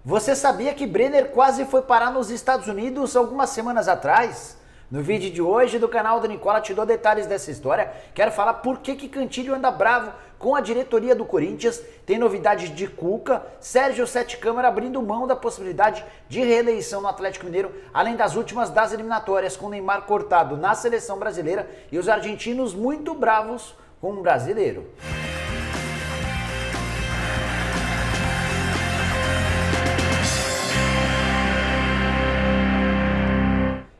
Você sabia que Brenner quase foi parar nos Estados Unidos algumas semanas atrás? No vídeo de hoje do canal do Nicola te dou detalhes dessa história. Quero falar por que Cantillo anda bravo com a diretoria do Corinthians. Tem novidades de Cuca, Sérgio Sete Câmara abrindo mão da possibilidade de reeleição no Atlético Mineiro, além das últimas das eliminatórias, com Neymar cortado na seleção brasileira e os argentinos muito bravos com o brasileiro.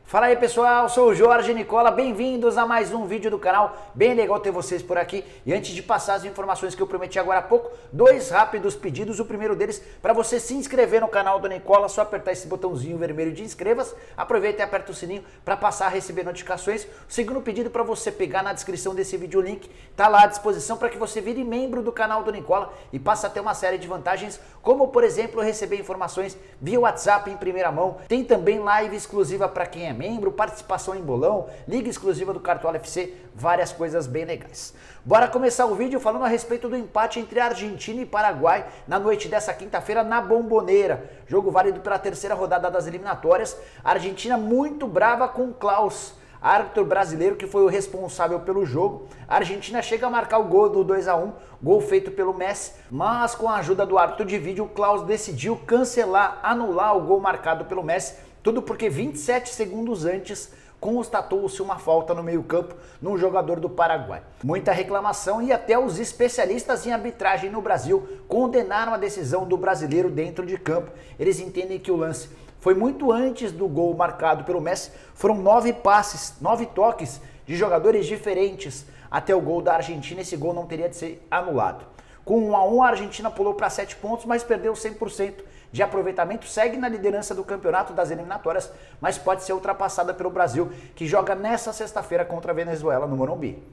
Fala aí pessoal, sou o Jorge Nicola, bem-vindos a mais um vídeo do canal, bem legal ter vocês por aqui. E antes de passar as informações que eu prometi agora há pouco, dois rápidos pedidos. O primeiro deles, para você se inscrever no canal do Nicola, só apertar esse botãozinho vermelho de inscreva-se, aproveita e aperta o sininho para passar a receber notificações. O segundo pedido, para você pegar na descrição desse vídeo o link, tá lá à disposição para que você vire membro do canal do Nicola e passe a ter uma série de vantagens, como por exemplo, receber informações via WhatsApp em primeira mão. Tem também live exclusiva para quem é membro, participação em bolão, liga exclusiva do Cartola FC, várias coisas bem legais. Bora começar o vídeo falando a respeito do empate entre Argentina e Paraguai na noite dessa quinta-feira na Bombonera. Jogo válido pela terceira rodada das eliminatórias. A Argentina muito brava com o Klaus, árbitro brasileiro que foi o responsável pelo jogo. A Argentina chega a marcar o gol do 2-1, gol feito pelo Messi, mas com a ajuda do árbitro de vídeo, o Klaus decidiu cancelar, anular o gol marcado pelo Messi. Tudo porque 27 segundos antes constatou-se uma falta no meio-campo num jogador do Paraguai. Muita reclamação e até os especialistas em arbitragem no Brasil condenaram a decisão do brasileiro dentro de campo. Eles entendem que o lance foi muito antes do gol marcado pelo Messi. Foram 9 passes, 9 toques de jogadores diferentes até o gol da Argentina. Esse gol não teria de ser anulado. Com 1-1, a Argentina pulou para 7 pontos, mas perdeu 100% de aproveitamento, segue na liderança do campeonato das eliminatórias, mas pode ser ultrapassada pelo Brasil, que joga nesta sexta-feira contra a Venezuela no Morumbi.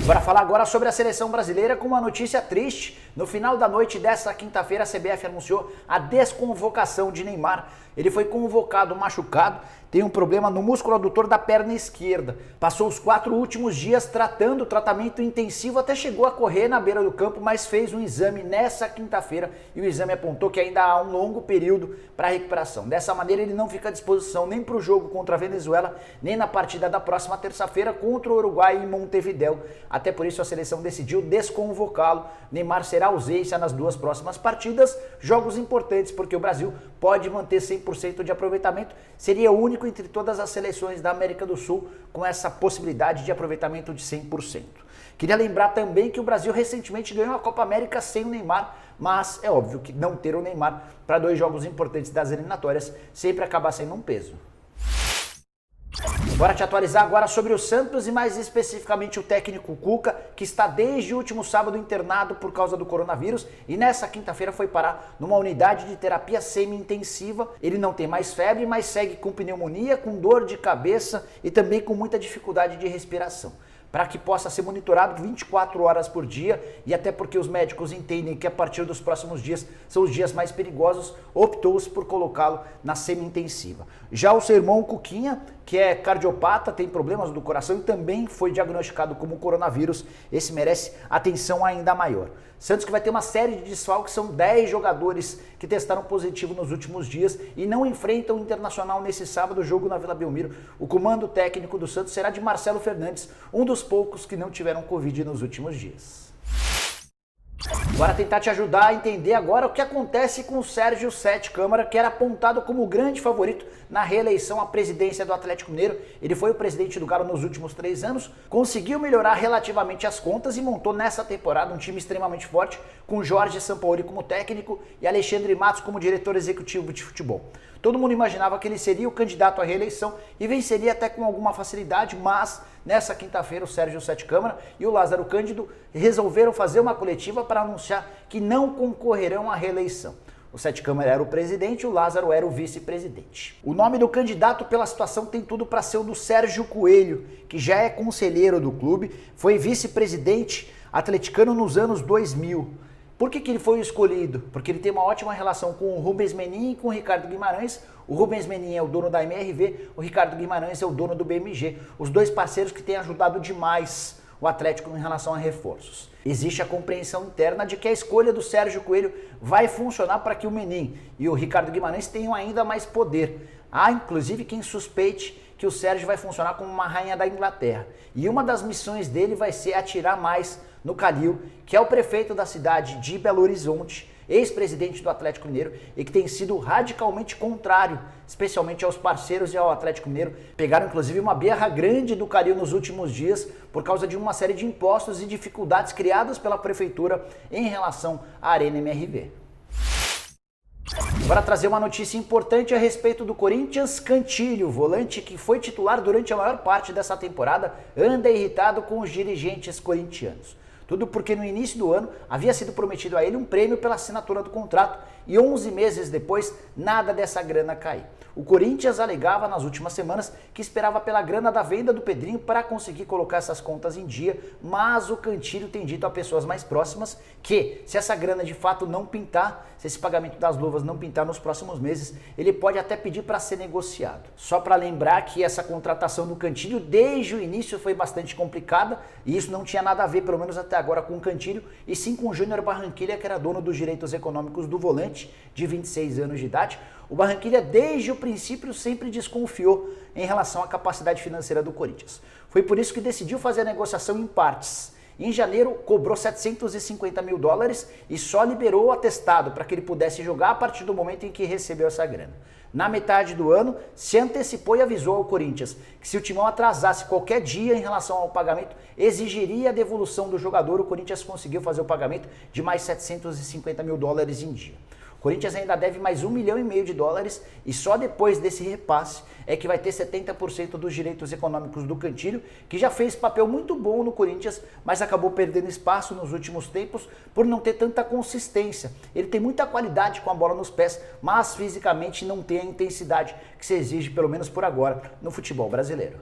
Bora falar agora sobre a seleção brasileira com uma notícia triste. No final da noite desta quinta-feira, a CBF anunciou a desconvocação de Neymar. Ele foi convocado machucado, tem um problema no músculo adutor da perna esquerda. Passou os 4 últimos dias tratando, tratamento intensivo, até chegou a correr na beira do campo, mas fez um exame nessa quinta-feira e o exame apontou que ainda há um longo período para recuperação. Dessa maneira, ele não fica à disposição nem para o jogo contra a Venezuela, nem na partida da próxima terça-feira contra o Uruguai em Montevidéu. Até por isso a seleção decidiu desconvocá-lo. Neymar será ausência nas 2 próximas partidas, jogos importantes porque o Brasil pode manter 100% de aproveitamento, seria o único entre todas as seleções da América do Sul com essa possibilidade de aproveitamento de 100%. Queria lembrar também que o Brasil recentemente ganhou a Copa América sem o Neymar, mas é óbvio que não ter o Neymar para 2 jogos importantes das eliminatórias sempre acaba sendo um peso. Bora te atualizar agora sobre o Santos e mais especificamente o técnico Cuca, que está desde o último sábado internado por causa do coronavírus e nessa quinta-feira foi parar numa unidade de terapia semi-intensiva. Ele não tem mais febre, mas segue com pneumonia, com dor de cabeça e também com muita dificuldade de respiração. Para que possa ser monitorado 24 horas por dia e até porque os médicos entendem que a partir dos próximos dias são os dias mais perigosos, optou-se por colocá-lo na semi-intensiva. Já o seu irmão Cuquinha, que é cardiopata, tem problemas do coração e também foi diagnosticado como coronavírus, esse merece atenção ainda maior. Santos que vai ter uma série de desfalques, são 10 jogadores que testaram positivo nos últimos dias e não enfrentam o Internacional nesse sábado, jogo na Vila Belmiro. O comando técnico do Santos será de Marcelo Fernandes, um dos poucos que não tiveram Covid nos últimos dias. Bora tentar te ajudar a entender agora o que acontece com o Sérgio Sete Câmara, que era apontado como o grande favorito na reeleição à presidência do Atlético Mineiro. Ele foi o presidente do Galo nos últimos 3 anos, conseguiu melhorar relativamente as contas e montou nessa temporada um time extremamente forte, com Jorge Sampaoli como técnico e Alexandre Matos como diretor executivo de futebol. Todo mundo imaginava que ele seria o candidato à reeleição e venceria até com alguma facilidade, mas nessa quinta-feira o Sérgio Sete Câmara e o Lázaro Cândido resolveram fazer uma coletiva para anunciar que não concorrerão à reeleição. O Sete Câmara era o presidente e o Lázaro era o vice-presidente. O nome do candidato pela situação tem tudo para ser o do Sérgio Coelho, que já é conselheiro do clube, foi vice-presidente atleticano nos anos 2000. Por que ele foi escolhido? Porque ele tem uma ótima relação com o Rubens Menin e com o Ricardo Guimarães. O Rubens Menin é o dono da MRV, o Ricardo Guimarães é o dono do BMG. Os dois parceiros que têm ajudado demais o Atlético em relação a reforços. Existe a compreensão interna de que a escolha do Sérgio Coelho vai funcionar para que o Menin e o Ricardo Guimarães tenham ainda mais poder. Há inclusive quem suspeite que o Sérgio vai funcionar como uma rainha da Inglaterra. E uma das missões dele vai ser atirar mais no Calil, que é o prefeito da cidade de Belo Horizonte, ex-presidente do Atlético Mineiro e que tem sido radicalmente contrário, especialmente aos parceiros e ao Atlético Mineiro. Pegaram inclusive uma birra grande do Calil nos últimos dias por causa de uma série de impostos e dificuldades criadas pela prefeitura em relação à Arena MRV. Para trazer uma notícia importante a respeito do Corinthians, Cantillo, volante que foi titular durante a maior parte dessa temporada, anda irritado com os dirigentes corintianos. Tudo porque no início do ano havia sido prometido a ele um prêmio pela assinatura do contrato e 11 meses depois nada dessa grana caiu. O Corinthians alegava nas últimas semanas que esperava pela grana da venda do Pedrinho para conseguir colocar essas contas em dia, mas o Cantillo tem dito a pessoas mais próximas que se essa grana de fato não pintar, se esse pagamento das luvas não pintar nos próximos meses, ele pode até pedir para ser negociado. Só para lembrar que essa contratação do Cantillo desde o início foi bastante complicada e isso não tinha nada a ver, pelo menos até agora, com o Cantillo e sim com o Júnior Barranquilla, que era dono dos direitos econômicos do volante de 26 anos de idade. O Barranquilla desde o princípio sempre desconfiou em relação à capacidade financeira do Corinthians. Foi por isso que decidiu fazer a negociação em partes. Em janeiro, cobrou $750 mil e só liberou o atestado para que ele pudesse jogar a partir do momento em que recebeu essa grana. Na metade do ano, se antecipou e avisou ao Corinthians que se o Timão atrasasse qualquer dia em relação ao pagamento, exigiria a devolução do jogador. O Corinthians conseguiu fazer o pagamento de mais $750 mil em dia. O Corinthians ainda deve mais $1,5 milhão e só depois desse repasse é que vai ter 70% dos direitos econômicos do Cantillo, que já fez papel muito bom no Corinthians, mas acabou perdendo espaço nos últimos tempos por não ter tanta consistência. Ele tem muita qualidade com a bola nos pés, mas fisicamente não tem a intensidade que se exige, pelo menos por agora, no futebol brasileiro.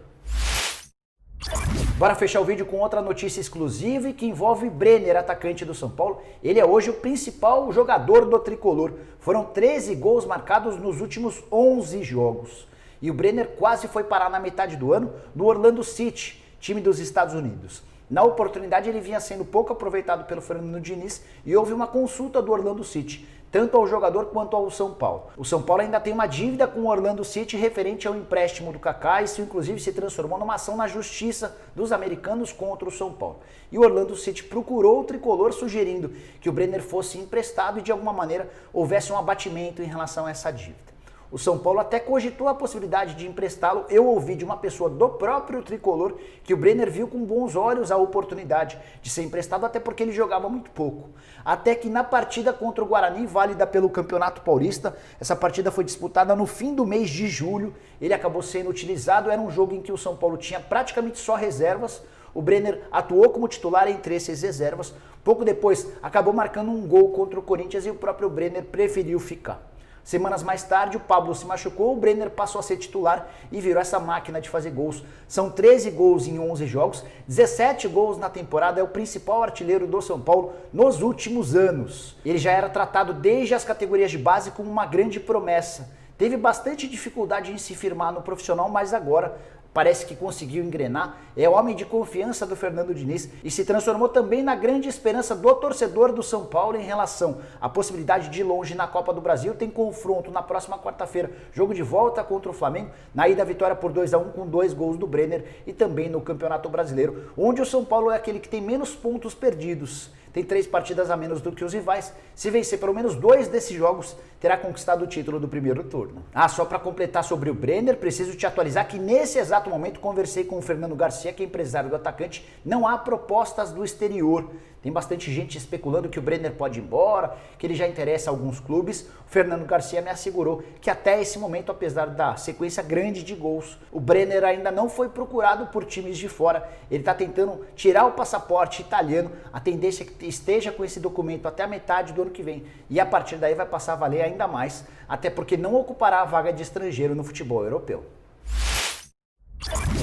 Bora fechar o vídeo com outra notícia exclusiva e que envolve Brenner, atacante do São Paulo. Ele é hoje o principal jogador do tricolor. Foram 13 gols marcados nos últimos 11 jogos. E o Brenner quase foi parar na metade do ano no Orlando City, time dos Estados Unidos. Na oportunidade ele vinha sendo pouco aproveitado pelo Fernando Diniz e houve uma consulta do Orlando City, tanto ao jogador quanto ao São Paulo. O São Paulo ainda tem uma dívida com o Orlando City referente ao empréstimo do Kaká, isso inclusive se transformou numa ação na justiça dos americanos contra o São Paulo. E o Orlando City procurou o tricolor sugerindo que o Brenner fosse emprestado e de alguma maneira houvesse um abatimento em relação a essa dívida. O São Paulo até cogitou a possibilidade de emprestá-lo. Eu ouvi de uma pessoa do próprio tricolor que o Brenner viu com bons olhos a oportunidade de ser emprestado, até porque ele jogava muito pouco. Até que na partida contra o Guarani, válida pelo Campeonato Paulista, essa partida foi disputada no fim do mês de julho, ele acabou sendo utilizado, era um jogo em que o São Paulo tinha praticamente só reservas. O Brenner atuou como titular entre esses reservas, pouco depois acabou marcando um gol contra o Corinthians e o próprio Brenner preferiu ficar. Semanas mais tarde, o Pablo se machucou, o Brenner passou a ser titular e virou essa máquina de fazer gols. São 13 gols em 11 jogos, 17 gols na temporada, é o principal artilheiro do São Paulo nos últimos anos. Ele já era tratado desde as categorias de base como uma grande promessa. Teve bastante dificuldade em se firmar no profissional, mas agora parece que conseguiu engrenar, é o homem de confiança do Fernando Diniz e se transformou também na grande esperança do torcedor do São Paulo em relação à possibilidade de ir longe na Copa do Brasil. Tem confronto na próxima quarta-feira, jogo de volta contra o Flamengo, na ida vitória por 2-1 com 2 gols do Brenner e também no Campeonato Brasileiro, onde o São Paulo é aquele que tem menos pontos perdidos. Tem 3 partidas a menos do que os rivais. Se vencer pelo menos 2 desses jogos, terá conquistado o título do primeiro turno. Só para completar sobre o Brenner, preciso te atualizar que nesse exato momento conversei com o Fernando Garcia, que é empresário do atacante. Não há propostas do exterior. Tem bastante gente especulando que o Brenner pode ir embora, que ele já interessa a alguns clubes. O Fernando Garcia me assegurou que até esse momento, apesar da sequência grande de gols, o Brenner ainda não foi procurado por times de fora. Ele está tentando tirar o passaporte italiano. A tendência é que esteja com esse documento até a metade do ano que vem. E a partir daí vai passar a valer ainda mais, até porque não ocupará a vaga de estrangeiro no futebol europeu.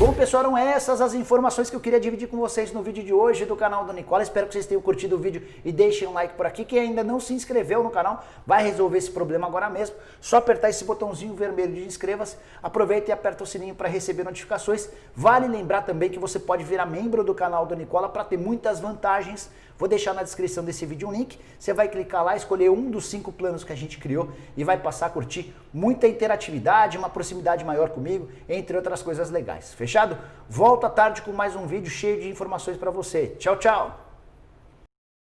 Bom, pessoal, eram essas as informações que eu queria dividir com vocês no vídeo de hoje do canal do Nicola. Espero que vocês tenham curtido o vídeo e deixem um like por aqui. Quem ainda não se inscreveu no canal vai resolver esse problema agora mesmo. Só apertar esse botãozinho vermelho de inscreva-se. Aproveita e aperta o sininho para receber notificações. Vale lembrar também que você pode virar membro do canal do Nicola para ter muitas vantagens. Vou deixar na descrição desse vídeo um link. Você vai clicar lá, escolher um dos 5 planos que a gente criou e vai passar a curtir muita interatividade, uma proximidade maior comigo, entre outras coisas legais. Fechado? Volto à tarde com mais um vídeo cheio de informações para você. Tchau, tchau!